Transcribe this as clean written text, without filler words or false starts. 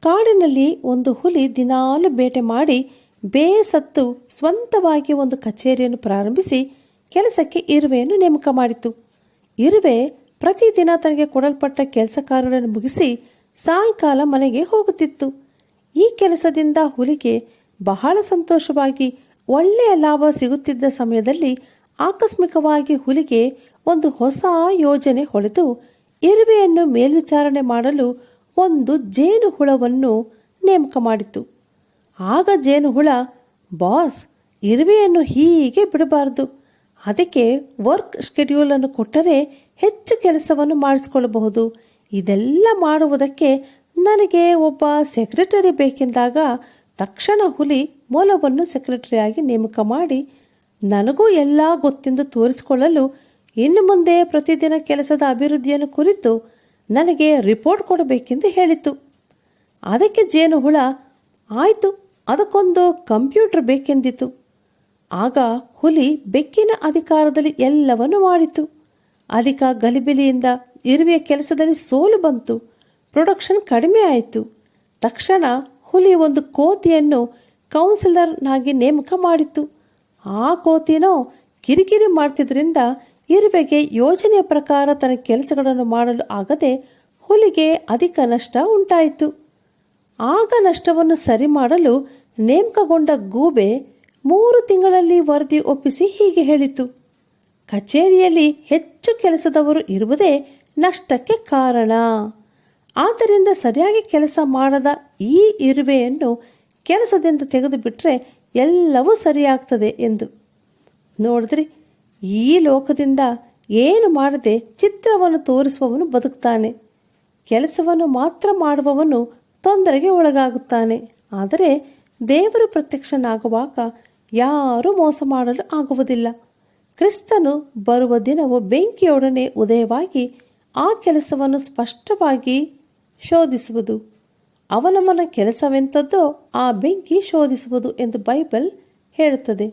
ಕಾಡಿನಲ್ಲಿ ಒಂದು ಹುಲಿ ದಿನಾಲು ಬೇಟೆ ಮಾಡಿ ಬೇಸತ್ತು ಸ್ವಂತವಾಗಿ ಒಂದು ಕಚೇರಿಯನ್ನು ಪ್ರಾರಂಭಿಸಿ ಕೆಲಸಕ್ಕೆ ಇರುವೆಯನ್ನು ನೇಮಕ ಮಾಡಿತು. ಇರುವೆ ಪ್ರತಿದಿನ ತನಗೆ ಕೊಡಲ್ಪಟ್ಟ ಕೆಲಸಕಾರರನ್ನು ಮುಗಿಸಿ ಸಾಯಂಕಾಲ ಮನೆಗೆ ಹೋಗುತ್ತಿತ್ತು. ಈ ಕೆಲಸದಿಂದ ಹುಲಿಗೆ ಬಹಳ ಸಂತೋಷವಾಗಿ ಒಳ್ಳೆಯ ಲಾಭ ಸಿಗುತ್ತಿದ್ದ ಸಮಯದಲ್ಲಿ ಆಕಸ್ಮಿಕವಾಗಿ ಹುಲಿಗೆ ಒಂದು ಹೊಸ ಯೋಜನೆ ಹೊಳೆದು ಇರುವೆಯನ್ನು ಮೇಲ್ವಿಚಾರಣೆ ಮಾಡಲು ಒಂದು ಜೇನುಹುಳವನ್ನು ನೇಮಕ ಮಾಡಿತು. ಆಗ ಜೇನುಹುಳ, ಬಾಸ್, ಇರುವೆಯನ್ನು ಹೀಗೆ ಬಿಡಬಾರದು. ಅದಕ್ಕೆ ವರ್ಕ್ ಶೆಡ್ಯೂಲನ್ನು ಕೊಟ್ಟರೆ ಹೆಚ್ಚು ಕೆಲಸವನ್ನು ಮಾಡಿಸಿಕೊಳ್ಳಬಹುದು. ಇದೆಲ್ಲ ಮಾಡುವುದಕ್ಕೆ ನನಗೆ ಒಬ್ಬ ಸೆಕ್ರೆಟರಿ ಬೇಕೆಂದಾಗ ತಕ್ಷಣ ಹುಲಿ ಮೊಲವನ್ನು ಸೆಕ್ರೆಟರಿಯಾಗಿ ನೇಮಕ ಮಾಡಿ ನನಗೂ ಎಲ್ಲ ಗೊತ್ತೆಂದು ತೋರಿಸಿಕೊಳ್ಳಲು ಇನ್ನು ಮುಂದೆ ಪ್ರತಿದಿನ ಕೆಲಸದ ಅಭಿವೃದ್ಧಿಯನ್ನು ಕುರಿತು ನನಗೆ ರಿಪೋರ್ಟ್ ಕೊಡಬೇಕೆಂದು ಹೇಳಿತು. ಅದಕ್ಕೆ ಜೇನುಹುಳ, ಆಯಿತು, ಅದಕ್ಕೊಂದು ಕಂಪ್ಯೂಟರ್ ಬೇಕೆಂದಿತು. ಆಗ ಹುಲಿ ಬೆಕ್ಕಿನ ಅಧಿಕಾರದಲ್ಲಿ ಎಲ್ಲವನ್ನು ಮಾಡಿತು. ಅಧಿಕ ಗಲಿಬಿಲಿಯಿಂದ ಇರುವೆಯ ಕೆಲಸದಲ್ಲಿ ಸೋಲು ಬಂತು. ಪ್ರೊಡಕ್ಷನ್ ಕಡಿಮೆ ಆಯಿತು. ತಕ್ಷಣ ಹುಲಿ ಒಂದು ಕೋತಿಯನ್ನು ಕೌನ್ಸಿಲರ್ನಾಗಿ ನೇಮಕ ಮಾಡಿತು. ಆ ಕೋತಿನೋ ಕಿರಿಕಿರಿ ಮಾಡ್ತಿದ್ರಿಂದ ಇರುವೆಗೆ ಯೋಜನೆಯ ಪ್ರಕಾರ ತನ್ನ ಕೆಲಸಗಳನ್ನು ಮಾಡಲು ಆಗದೆ ಹುಲಿಗೆ ಅಧಿಕ ನಷ್ಟ ಉಂಟಾಯಿತು. ಆಗ ನಷ್ಟವನ್ನು ಸರಿ ಮಾಡಲು ನೇಮಕಗೊಂಡ ಗೂಬೆ 3 ತಿಂಗಳಲ್ಲಿ ವರದಿ ಒಪ್ಪಿಸಿ ಹೀಗೆ ಹೇಳಿತು: ಕಚೇರಿಯಲ್ಲಿ ಹೆಚ್ಚು ಕೆಲಸದವರು ಇರುವುದೇ ನಷ್ಟಕ್ಕೆ ಕಾರಣ. ಆದ್ದರಿಂದ ಸರಿಯಾಗಿ ಕೆಲಸ ಮಾಡದ ಈ ಇರುವೆಯನ್ನು ಕೆಲಸದಿಂದ ತೆಗೆದುಬಿಟ್ರೆ ಎಲ್ಲವೂ ಸರಿಯಾಗ್ತದೆ ಎಂದು. ನೋಡಿದ್ರಿ, ಈ ಲೋಕದಿಂದ ಏನು ಮಾಡದೆ ಚಿತ್ರವನ್ನು ತೋರಿಸುವವನು ಬದುಕ್ತಾನೆ. ಕೆಲಸವನ್ನು ಮಾತ್ರ ಮಾಡುವವನು ತೊಂದರೆಗೆ ಒಳಗಾಗುತ್ತಾನೆ. ಆದರೆ ದೇವರು ಪ್ರತ್ಯಕ್ಷನಾಗುವಾಗ ಯಾರೂ ಮೋಸ ಮಾಡಲು ಆಗುವುದಿಲ್ಲ. ಕ್ರಿಸ್ತನು ಬರುವ ದಿನವು ಬೆಂಕಿಯೊಡನೆ ಉದಯವಾಗಿ ಆ ಕೆಲಸವನ್ನು ಸ್ಪಷ್ಟವಾಗಿ ಶೋಧಿಸುವುದು. ಅವನವನ ಕೆಲಸವೆಂಥದ್ದೋ ಆ ಬೆಂಕಿ ಶೋಧಿಸುವುದು ಎಂದು ಬೈಬಲ್ ಹೇಳುತ್ತದೆ.